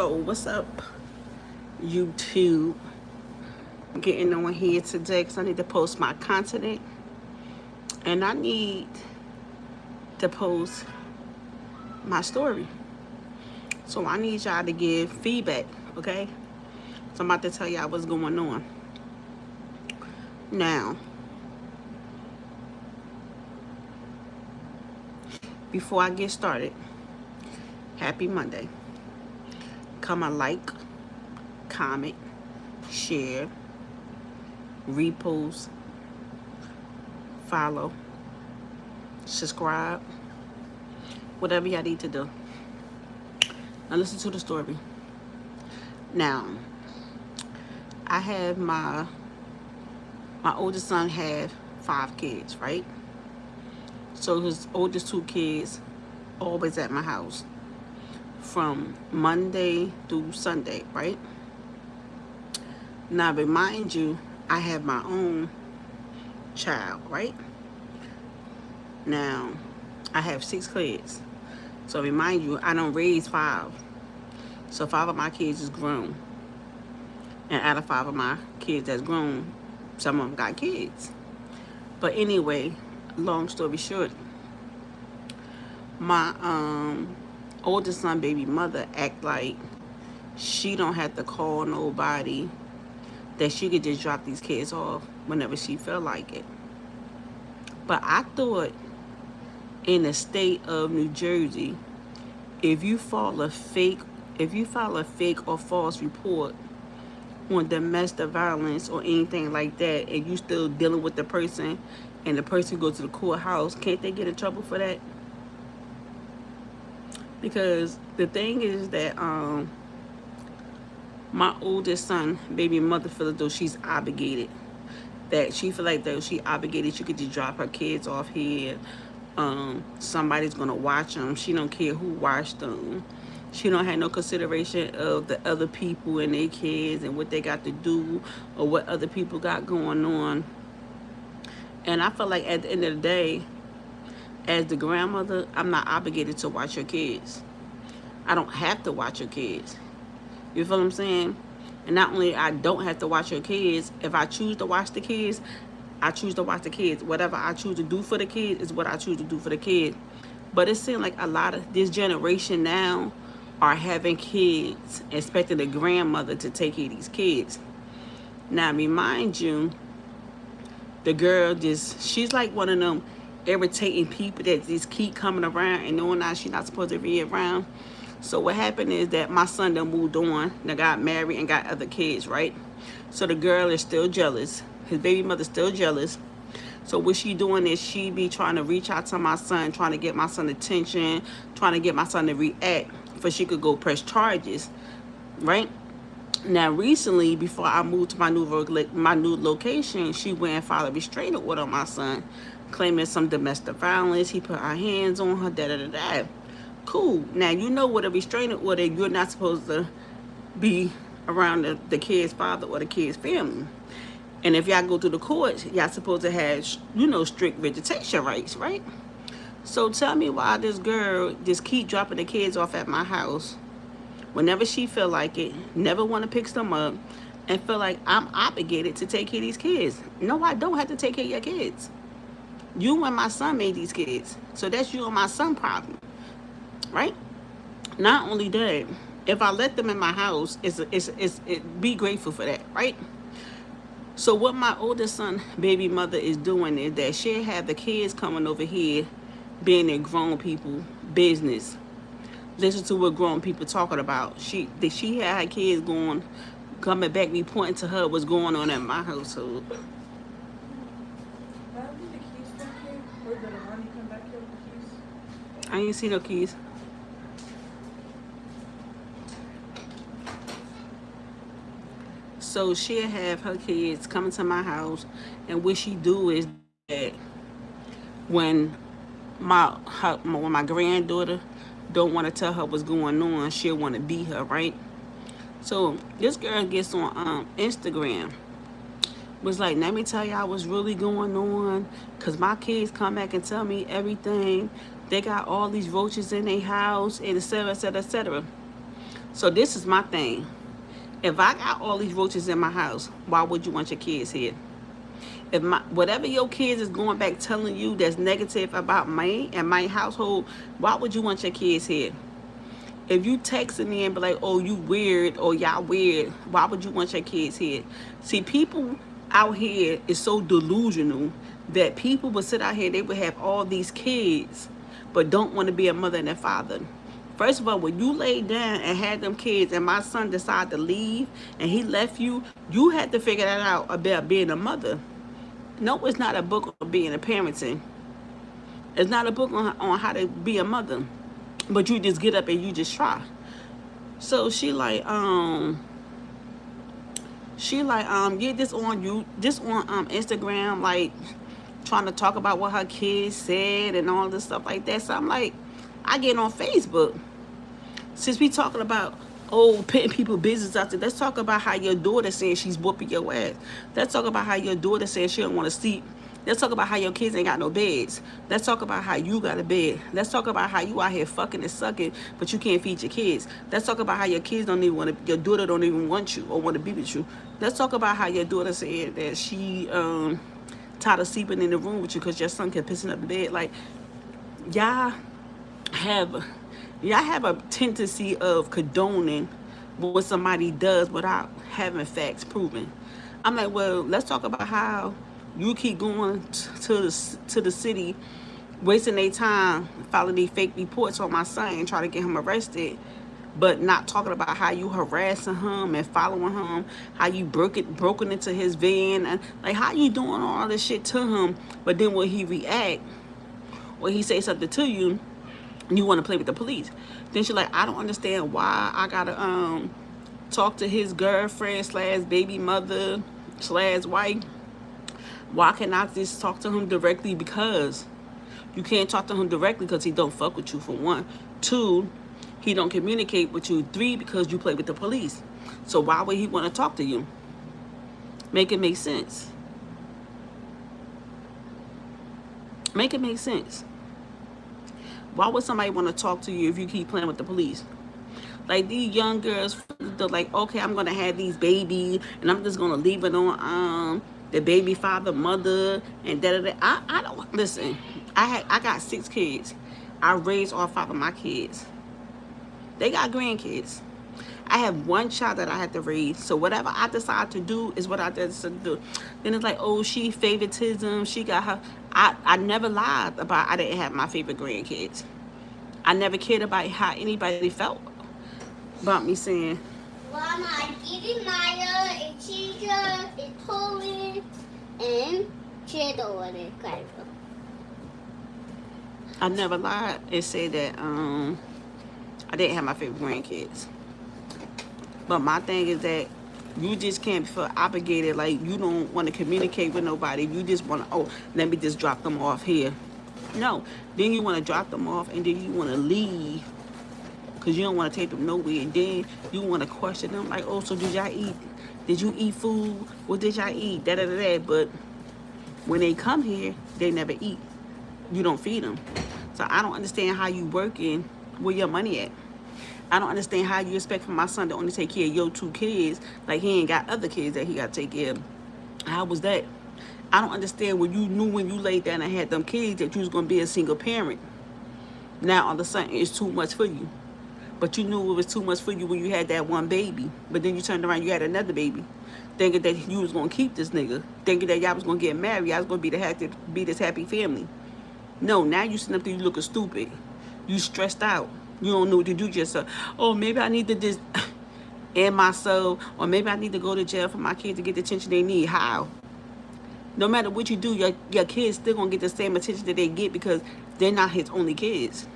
So what's up, YouTube? Getting on here today because I need to post my content, and I need to post my story. So I need y'all to give feedback, okay? So I'm about to tell y'all what's going on. Now, before I get started, happy Monday. Come on, like, comment, share, repost, follow, subscribe, whatever y'all need to do. Now listen to the story. Now, I have my oldest son had 5 kids, right? So his oldest 2 kids always at my house from Monday through Sunday, right? Now, remind you, I have my own child, right? Now, I have 6 kids. So remind you, I don't raise 5. So 5 of my kids is grown. And out of 5 of my kids that's grown, some of them got kids. But anyway, long story short, my oldest son baby mother act like she don't have to call nobody, that she could just drop these kids off whenever she felt like it. But I thought in the state of New Jersey, if you file a fake or false report on domestic violence or anything like that, and you still dealing with the person and the person goes to the courthouse, can't they get in trouble for that? Because the thing is that my oldest son baby mother feels as though she's obligated, that she feel like that she obligated, she could just drop her kids off here. Somebody's gonna watch them. She don't care who watched them. She don't have no consideration of the other people and their kids and what they got to do or what other people got going on. And I feel like at the end of the day, as the grandmother, I'm not obligated to watch your kids. I don't have to watch your kids. You feel what I'm saying? And not only I don't have to watch your kids, if I choose to watch the kids, I choose to watch the kids. Whatever I choose to do for the kids is what I choose to do for the kids. But it seems like a lot of this generation now are having kids, expecting the grandmother to take care of these kids. Now, remind you, the girl she's like one of them irritating people that just keep coming around and knowing that she's not supposed to be around. So what happened is that my son done moved on, they got married and got other kids, right? So the girl is still jealous. His baby mother's still jealous. So what she doing is she be trying to reach out to my son, trying to get my son attention, trying to get my son to react for she could go press charges, right? Now recently, before I moved to my new location, she went and filed a restraining order on my son, claiming some domestic violence. He put our hands on her, da-da-da-da. Cool. Now, you know what a restraining order, you're not supposed to be around the kid's father or the kid's family. And if y'all go to the courts, y'all supposed to have, strict visitation rights, right? So tell me why this girl just keep dropping the kids off at my house whenever she feel like it, never want to pick them up, and feel like I'm obligated to take care of these kids. No, I don't have to take care of your kids. You and my son made these kids. So that's you and my son problem, right? Not only that, if I let them in my house, be grateful for that, right? So what my oldest son baby mother is doing is that she have the kids coming over here being their grown people business. Listen to what grown people talking about. She had her kids coming back reporting to her what's going on in my household. I ain't see no keys. So she'll have her kids coming to my house, and what she do is that when my granddaughter don't want to tell her what's going on, she'll want to beat her, right? So this girl gets on Instagram, was like, let me tell y'all what's really going on, because my kids come back and tell me everything. They got all these roaches in their house, and et cetera, et cetera, et cetera. So this is my thing. If I got all these roaches in my house, why would you want your kids here? If my whatever your kids is going back telling you that's negative about me and my household, why would you want your kids here? If you texting me and be like, oh, you weird or y'all weird, why would you want your kids here? See, people out here is so delusional that people would sit out here, they would have all these kids, but don't want to be a mother and a father. First of all, when you laid down and had them kids and my son decided to leave and he left you, you had to figure that out about being a mother. No, it's not a book on being a parenting. It's not a book on how to be a mother. But you just get up and you just try. So yeah, this on Instagram, like trying to talk about what her kids said and all this stuff like that. So I'm like, I get on Facebook. Since we talking about putting people business out there, let's talk about how your daughter says she's whooping your ass. Let's talk about how your daughter says she don't want to sleep. Let's talk about how your kids ain't got no beds. Let's talk about how you got a bed. Let's talk about how you out here fucking and sucking, but you can't feed your kids. Let's talk about how your kids don't even want to, your daughter don't even want you or want to be with you. Let's talk about how your daughter said that she tired of sleeping in the room with you because your son kept pissing up the bed. Like, y'all have a tendency of condoning what somebody does without having facts proven. I'm like, well, let's talk about how you keep going to the city, wasting their time, filing these fake reports on my son and try to get him arrested, but not talking about how you harassing him and following him, how you broken into his van, and like how you doing all this shit to him, but then when he react or he say something to you, you want to play with the police. Then she's like, I don't understand why I gotta talk to his girlfriend slash baby mother slash wife. Why can't I just talk to him directly? Because you can't talk to him directly because he don't fuck with you, for one. Two, he don't communicate with you. Three, because you play with the police. So why would he want to talk to you? Make it make sense. Make it make sense. Why would somebody want to talk to you if you keep playing with the police? Like, these young girls, they're like, okay, I'm going to have these babies, and I'm just going to leave it on the baby father, mother, and da-da-da. I don't, listen, I got 6 kids. I raised all 5 of my kids. They got grandkids. I have 1 child that I had to raise. So whatever I decide to do is what I decide to do. Then it's like, oh, she favoritism. She got her. I never lied about I didn't have my favorite grandkids. I never cared about how anybody felt about me saying, Mama, giving Maya a cheese, a Polish, and cheddar on it, kind of. I never lied and said that I didn't have my favorite grandkids. But my thing is that you just can't feel obligated, like you don't want to communicate with nobody. You just want to, oh, let me just drop them off here. No, then you want to drop them off and then you want to leave because you don't want to take them nowhere. And then you want to question them like, oh, so did y'all eat? Did you eat food? What did y'all eat? Da-da-da-da. But when they come here, they never eat. You don't feed them. So I don't understand how you working where your money at. I don't understand how you expect for my son to only take care of your 2 kids, like he ain't got other kids that he got to take care of. How was that? I don't understand when you knew when you laid down and had them kids that you was going to be a single parent. Now all of a sudden it's too much for you. But you knew it was too much for you when you had that 1 baby. But then you turned around, you had another baby. Thinking that you was going to keep this nigga. Thinking that y'all was going to get married. Y'all was going to be this happy family. No, now you sitting up there, you looking stupid. You stressed out. You don't know what to do yourself. Oh, maybe I need to just end myself. Or maybe I need to go to jail for my kids to get the attention they need. How? No matter what you do, your kids still going to get the same attention that they get because they're not his only kids.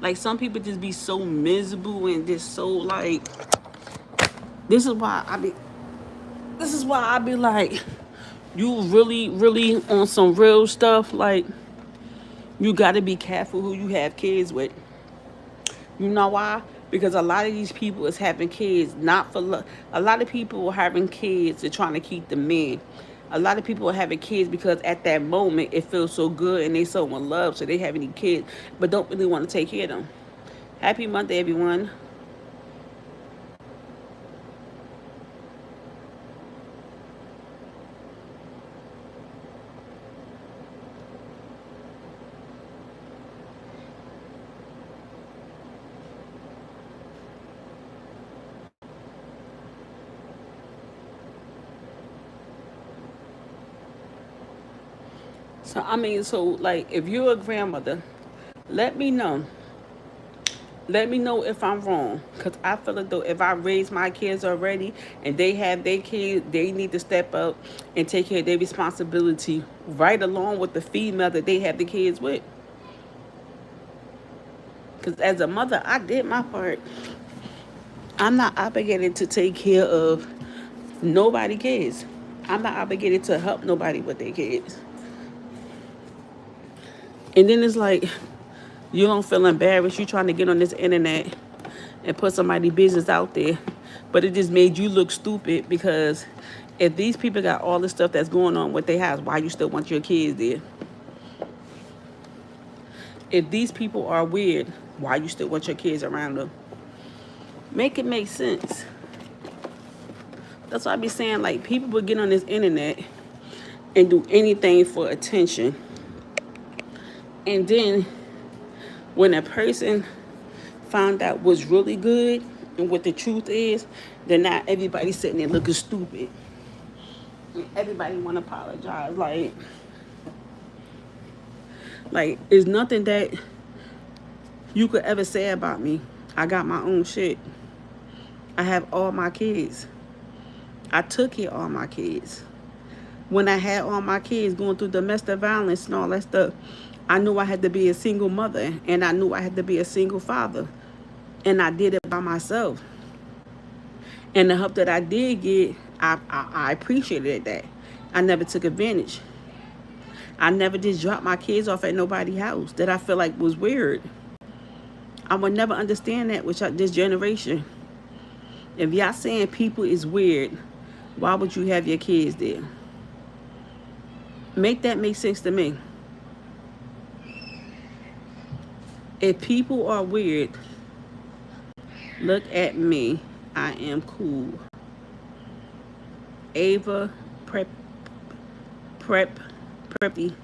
Like, some people just be so miserable and just so like, this is why I be like, you really on some real stuff. Like, you got to be careful who you have kids with. You know why? Because a lot of these people is having kids not for love. A lot of people are having kids to trying to keep the men. A lot of people are having kids because at that moment it feels so good and they so in love, so they having these kids, but don't really want to take care of them. Happy Monday, everyone. So I mean, so like, if you're a grandmother, let me know. Let me know if I'm wrong, cause I feel like though if I raise my kids already and they have their kids, they need to step up and take care of their responsibility right along with the female that they have the kids with. Cause as a mother, I did my part. I'm not obligated to take care of nobody kids. I'm not obligated to help nobody with their kids. And then it's like you don't feel embarrassed. You trying to get on this internet and put somebody's business out there, but it just made you look stupid because if these people got all the stuff that's going on with their house, why you still want your kids there? If these people are weird, why you still want your kids around them? Make it make sense. That's why I be saying, like, people would get on this internet and do anything for attention. And then when a person found out what's really good and what the truth is, then not everybody's sitting there looking stupid. Everybody want to apologize. Like, there's nothing that you could ever say about me. I got my own shit. I have all my kids. I took care of all my kids. When I had all my kids going through domestic violence and all that stuff, I knew I had to be a single mother, and I knew I had to be a single father. And I did it by myself. And the help that I did get, I appreciated that. I never took advantage. I never just dropped my kids off at nobody's house that I feel like was weird. I would never understand that with this generation. If y'all saying people is weird, why would you have your kids there? Make that make sense to me. If people are weird, look at me. I am cool. Ava Preppy.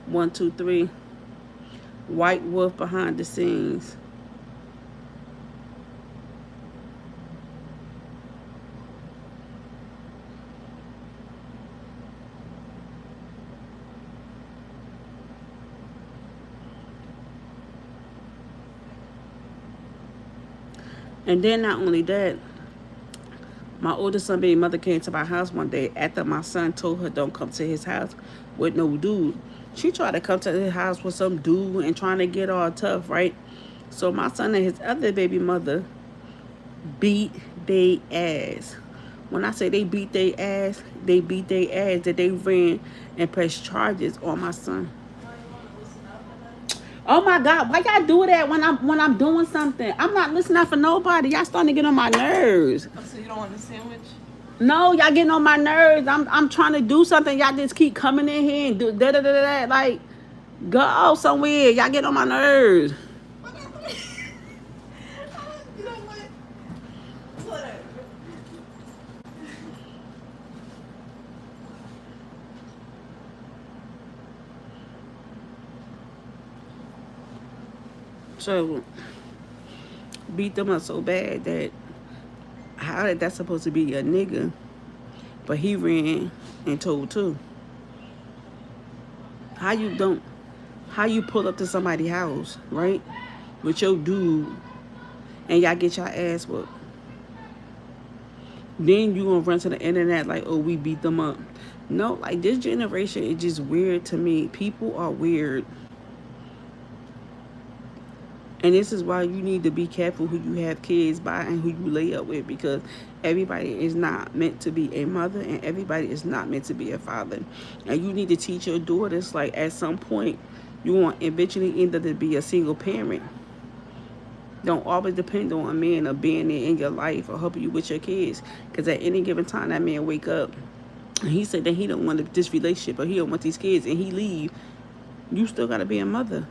1, 2, 3. White Wolf behind the scenes. And then not only that, my oldest son, baby mother, came to my house one day after my son told her don't come to his house with no dude. She tried to come to his house with some dude and trying to get all tough, right? So my son and his other baby mother beat they ass. When I say they beat they ass that they ran and pressed charges on my son. Oh my God, why y'all do that when I'm doing something? I'm not listening for nobody. Y'all starting to get on my nerves. Oh, so you don't want the sandwich? No, y'all getting on my nerves. I'm trying to do something. Y'all just keep coming in here and do da da da da. Like, go somewhere. Y'all get on my nerves. You know what? Whatever. So beat them up so bad that how did that supposed to be a nigga? But he ran and told too. How you pull up to somebody's house, right? With your dude and y'all get your ass whooped. Then you gonna run to the internet like, oh, we beat them up. No, like this generation is just weird to me. People are weird. And this is why you need to be careful who you have kids by and who you lay up with, because everybody is not meant to be a mother and everybody is not meant to be a father. And you need to teach your daughters, like, at some point, you want eventually either to be a single parent. Don't always depend on a man or being there in your life or helping you with your kids. Because at any given time, that man wake up and he said that he don't want this relationship or he don't want these kids and he leave. You still got to be a mother,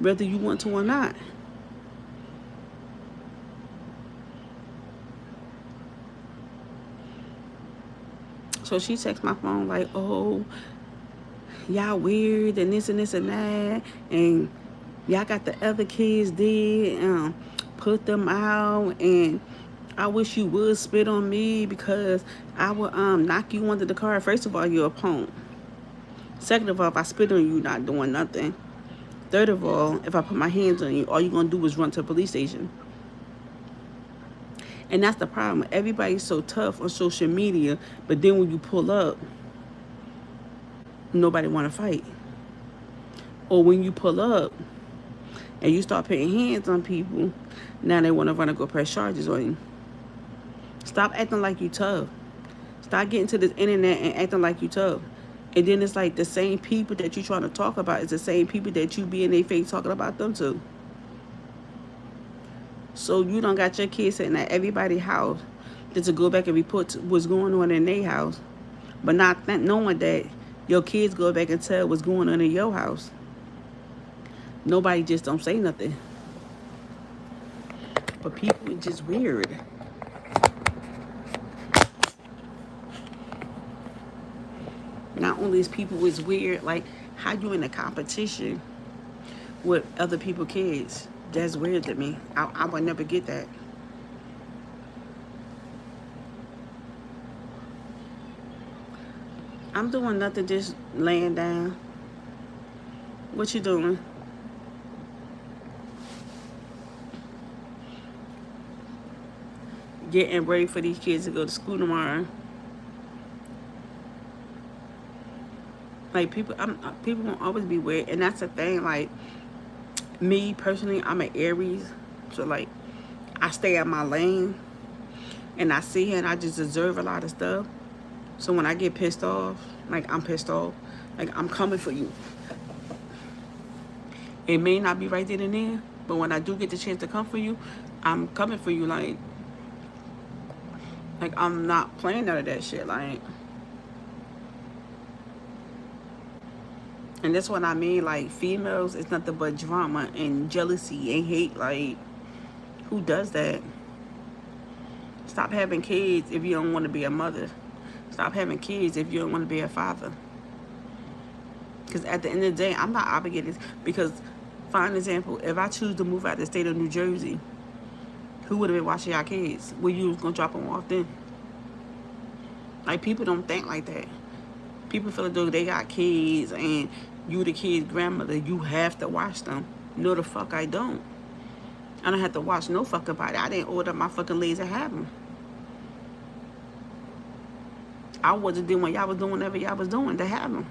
whether you want to or not. So she texts my phone like, oh, y'all weird and this and that, and y'all got the other kids dead, put them out, and I wish you would spit on me because I would knock you under the car. First of all, you're a punk. Second of all, if I spit on you, not doing nothing. Third of all, if I put my hands on you, all you're gonna do is run to the police station. And that's the problem. Everybody's so tough on social media, but then when you pull up, nobody want to fight. Or when you pull up and you start putting hands on people, now they want to run and go press charges on you. Stop acting like you tough. Stop getting to this internet and acting like you tough. And then it's like the same people that you trying to talk about is the same people that you be in their face talking about them too. So you don't got your kids sitting at everybody's house just to go back and report what's going on in their house, but not knowing that your kids go back and tell what's going on in your house. Nobody just don't say nothing. But people are just weird. Not only is people is weird, like how you in a competition with other people's kids. That's weird to me. I would never get that. I'm doing nothing, just laying down. What you doing? Getting ready for these kids to go to school tomorrow. Like people won't always be weird, and that's the thing. Like me personally, I'm an Aries, so like I stay in my lane, and I see and I just observe a lot of stuff. So when I get pissed off, like I'm pissed off, like I'm coming for you. It may not be right then and there, but when I do get the chance to come for you, I'm coming for you. Like I'm not playing none of that shit. Like. And that's what I mean, like, females, it's nothing but drama and jealousy and hate. Like, who does that? Stop having kids if you don't want to be a mother. Stop having kids if you don't want to be a father. Because at the end of the day, I'm not obligated. Because, for an example, if I choose to move out of the state of New Jersey, who would have been watching our kids? Where you was going to drop them off then? Like, people don't think like that. People feel like they got kids and you the kid's grandmother, you have to watch them. No, the fuck I don't. I don't have to watch no fucking body. I didn't order my fucking legs to have them. I wasn't doing what y'all was doing, whatever y'all was doing to have them.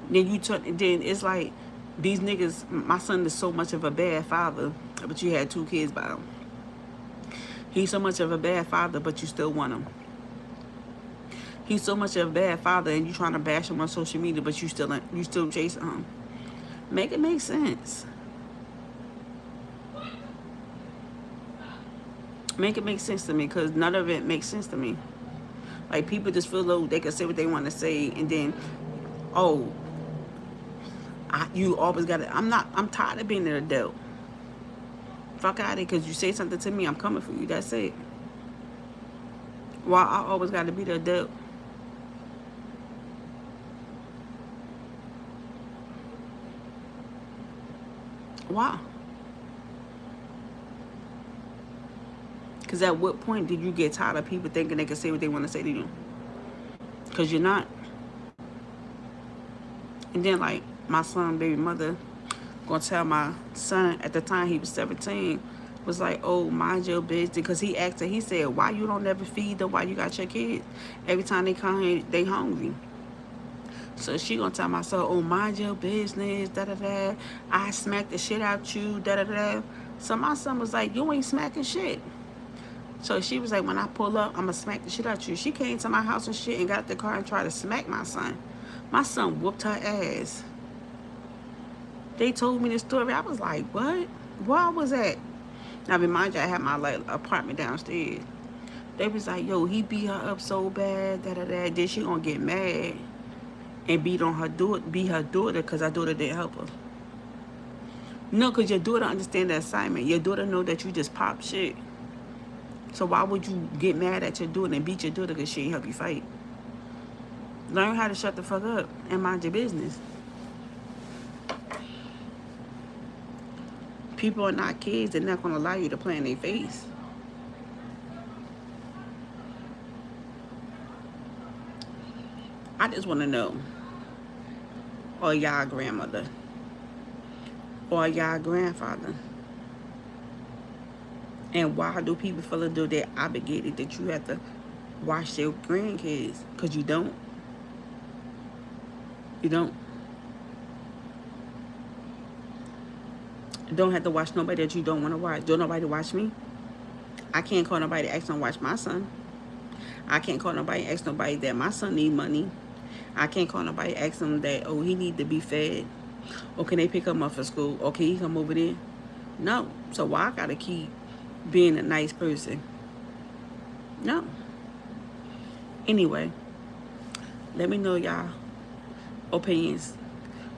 Then it's like these niggas. My son is so much of a bad father, but you had 2 kids by him. He's so much of a bad father, but you still want him. He's so much of a bad father, and you trying to bash him on social media, but you still chasing him. Make it make sense. Make it make sense to me, because none of it makes sense to me. Like, people just feel like they can say what they want to say, and then, oh, you always got to. I'm tired of being an adult. Fuck out of it, because you say something to me, I'm coming for you. That's it. Why I always got to be the adult? Why? Because at what point did you get tired of people thinking they can say what they want to say to you? Because you're not. And then, like, my son, baby mother, gonna tell my son at the time he was 17, was like, oh, mind your business. Because he asked her, he said, why you don't ever feed them while you got your kids? Every time they come here, they hungry. So she gonna tell my son, oh, mind your business, da-da-da. I smacked the shit out you, da-da-da. So my son was like, you ain't smacking shit. So she was like, when I pull up, I'm gonna smack the shit out you. She came to my house and shit and got the car and tried to smack my son. My son whooped her ass. They told me the story. I was like, what? Where I was at? Now, remind you, I had my apartment downstairs. They was like, yo, he beat her up so bad, da-da-da. Then she gonna get mad and beat her daughter because her daughter didn't help her. No, because your daughter understand the assignment. Your daughter know that you just pop shit. So why would you get mad at your daughter and beat your daughter because she ain't help you fight? Learn how to shut the fuck up and mind your business. People are not kids. They're not going to allow you to play in their face. I just want to know, or y'all grandmother, or y'all grandfather, and why do people feel as though they're obligated that you have to watch their grandkids? Because you don't. You don't. You don't have to watch nobody that you don't want to watch. Don't nobody watch me. I can't call nobody to ask them to watch my son. I can't call nobody ask nobody that my son need money. I can't call nobody ask him that, oh, he need to be fed. Or can they pick him up for school? Or can he come over there? No. So why I gotta keep being a nice person? No. Anyway, let me know y'all opinions.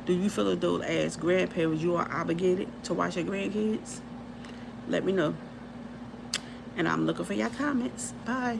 Do you feel as though as grandparents you are obligated to watch your grandkids? Let me know. And I'm looking for your comments. Bye.